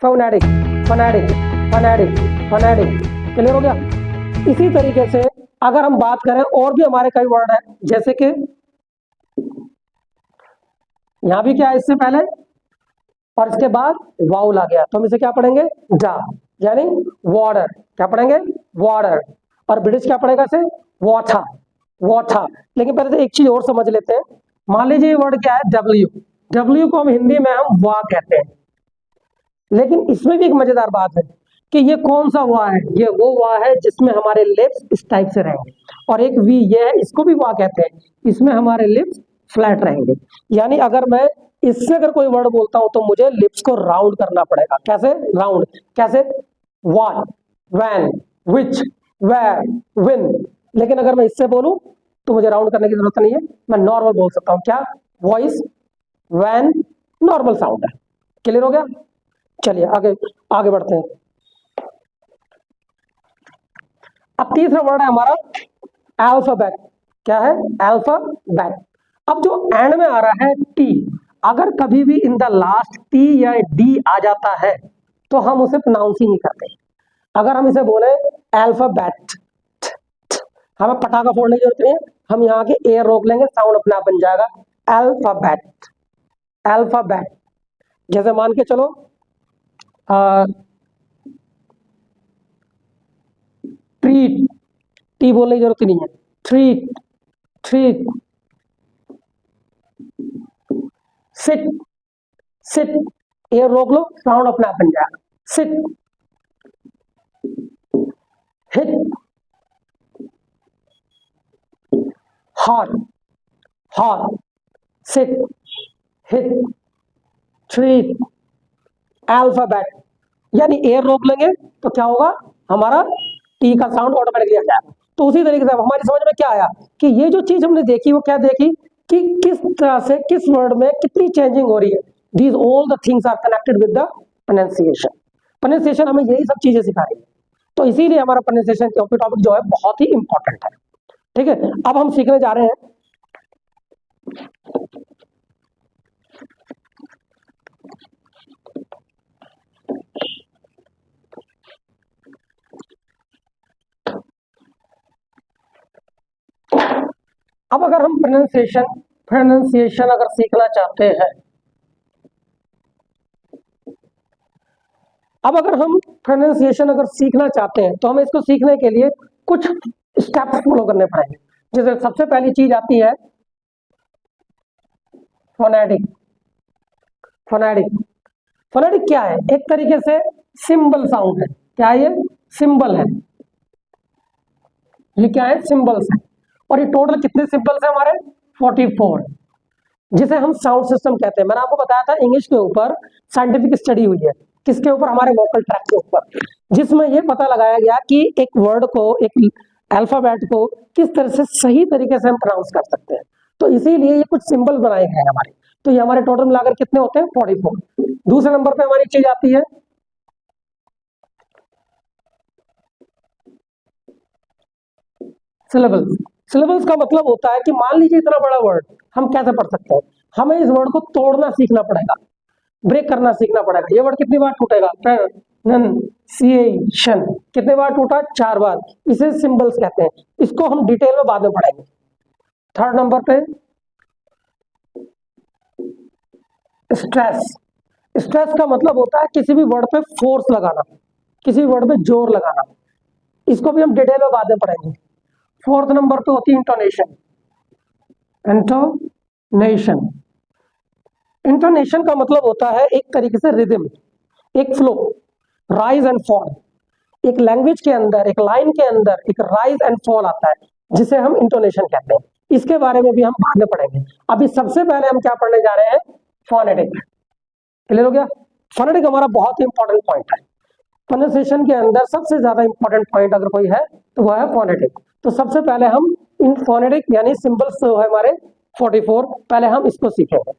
Phonetic, phonetic, phonetic, phonetic. Clear हो गया। इसी तरीके से अगर हम बात करें और भी हमारे कई वर्ड है, जैसे कि यहां भी क्या है इससे पहले और इसके बाद वाउल आ गया, तो हम इसे क्या पढ़ेंगे डा, यानी वाटर। क्या पढ़ेंगे वाटर। और ब्रिटिश क्या पढ़ेगा इसे वाटर, वाटर। लेकिन पहले से एक चीज और समझ लेते हैं। मान लीजिए ये वर्ड क्या है डब्ल्यू, डब्ल्यू को हम हिंदी में हम वा कहते हैं, लेकिन इसमें भी एक मजेदार बात है कि ये कौन सा वा है, ये वो वा है जिसमें हमारे लिप्स इस टाइप से रहेंगे, और एक वी ये है, इसको भी वा कहते हैं, इसमें हमारे लिप्स फ्लैट रहेंगे। यानी अगर मैं इससे अगर कोई वर्ड बोलता हूं तो मुझे लिप्स को राउंड करना पड़ेगा। कैसे राउंड, कैसे what, when, which, where, when. लेकिन अगर मैं इससे बोलूं तो मुझे राउंड करने की जरूरत नहीं है, मैं नॉर्मल बोल सकता हूं। क्या वॉइस, व्हेन, नॉर्मल साउंड है। क्लियर हो गया। चलिए आगे आगे बढ़ते हैं। अब तीसरा वर्ड है हमारा अल्फाबेट। क्या है अल्फाबेट। अब जो एंड में आ रहा है टी, अगर कभी भी इन द लास्ट टी या डी आ जाता है तो हम उसे प्रोनाउंस ही नहीं करते। अगर हम इसे बोले अल्फाबेट, हमें पटाखा फोड़ने की जरूरत नहीं है, हम यहाँ के एयर रोक लेंगे, साउंड अपने आप बन जाएगा अल्फाबेट, अल्फाबेट। जैसे मान के चलो ट्रीट, टी बोलने की जरूरत नहीं है, treat, treat. Sit, sit, air रोक लो, साउंड अपने आप बन जाएगा sit. Hit, hot, hot, sit, hit, treat, alphabet. यानी एयर रोक लेंगे तो क्या होगा, हमारा टी का साउंड ऑटोमेटिकली आ जाएगा। तो उसी तरीके से हमारी समझ में क्या आया कि ये जो चीज हमने देखी वो क्या देखी कि किस तरह से किस वर्ड में कितनी चेंजिंग हो रही है। These all the things are connected with the pronunciation. Pronunciation हमें यही सब चीजें सिखा रही है, तो इसीलिए हमारा प्रोनाउंसिएशन टॉपिक जो है बहुत ही इंपॉर्टेंट है। ठीक है, अब हम सीखने जा रहे हैं अब अगर हम प्रोनाउंसिएशन अगर सीखना चाहते हैं, अब अगर हम प्रोनाउंसिएशन अगर सीखना चाहते हैं तो हमें इसको सीखने के लिए कुछ स्टेप्स फॉलो करने पड़ेंगे। जैसे सबसे पहली चीज आती है फोनेटिक। फोनेटिक, फोनेटिक क्या है, एक तरीके से सिंबल साउंड है। क्या ये सिंबल है, ये क्या है सिंबल्स है। और ये टोटल कितने सिंबल्स है हमारे 44, जिसे हम साउंड सिस्टम कहते हैं। मैंने आपको बताया था इंग्लिश के ऊपर साइंटिफिक स्टडी हुई है, किसके ऊपर, हमारे वोकल ट्रैक के ऊपर, जिसमें यह पता लगाया गया कि एक वर्ड को, एक अल्फाबेट को किस तरह से सही तरीके से हम प्रोनाउंस कर सकते हैं। तो इसीलिए ये कुछ सिंबल बनाए गए हैं हमारे। तो ये हमारे टोटल मिलाकर कितने होते हैं 44। दूसरे नंबर पे हमारी चीज आती है सिलेबल्स। सिलेबल्स का मतलब होता है कि मान लीजिए इतना बड़ा वर्ड हम कैसे पढ़ सकते हैं, हमें इस वर्ड को तोड़ना सीखना पड़ेगा, ब्रेक करना सीखना पड़ेगा। ये वर्ड कितनी बार टूटेगा, प्रोनाउंसिएशन, कितने बार टूटा 4 बार, इसे सिंबल्स कहते हैं। इसको हम डिटेल में बाद में पढ़ेंगे। थर्ड नंबर पे स्ट्रेस। स्ट्रेस का मतलब होता है किसी भी वर्ड पे फोर्स लगाना, किसी भी वर्ड पे जोर लगाना, इसको भी हम डिटेल में बाद में पढ़ेंगे। फोर्थ नंबर पे होती है इंटोनेशन। इंटोनेशन, इंटोनेशन का मतलब होता है एक तरीके से रिदम, एक फ्लो, राइज एंड फॉल। एक लैंग्वेज के अंदर, एक लाइन के अंदर एक राइज एंड फॉल आता है, जिसे हम इंटोनेशन कहते हैं। इसके बारे में भी हम बाद में पढ़ेंगे। अभी सबसे पहले हम क्या पढ़ने जा रहे हैं, फोनेटिक। क्लियर हो गया। फोनेटिक हमारा बहुत ही इंपॉर्टेंट पॉइंट है। प्रोनाउंसिएशन के अंदर सबसे ज्यादा इंपॉर्टेंट पॉइंट अगर कोई है तो वह है फोनेटिक। तो सबसे पहले हम इन फोनेटिक यानी सिंबल्स जो है हमारे 44, पहले हम इसको सीखेंगे।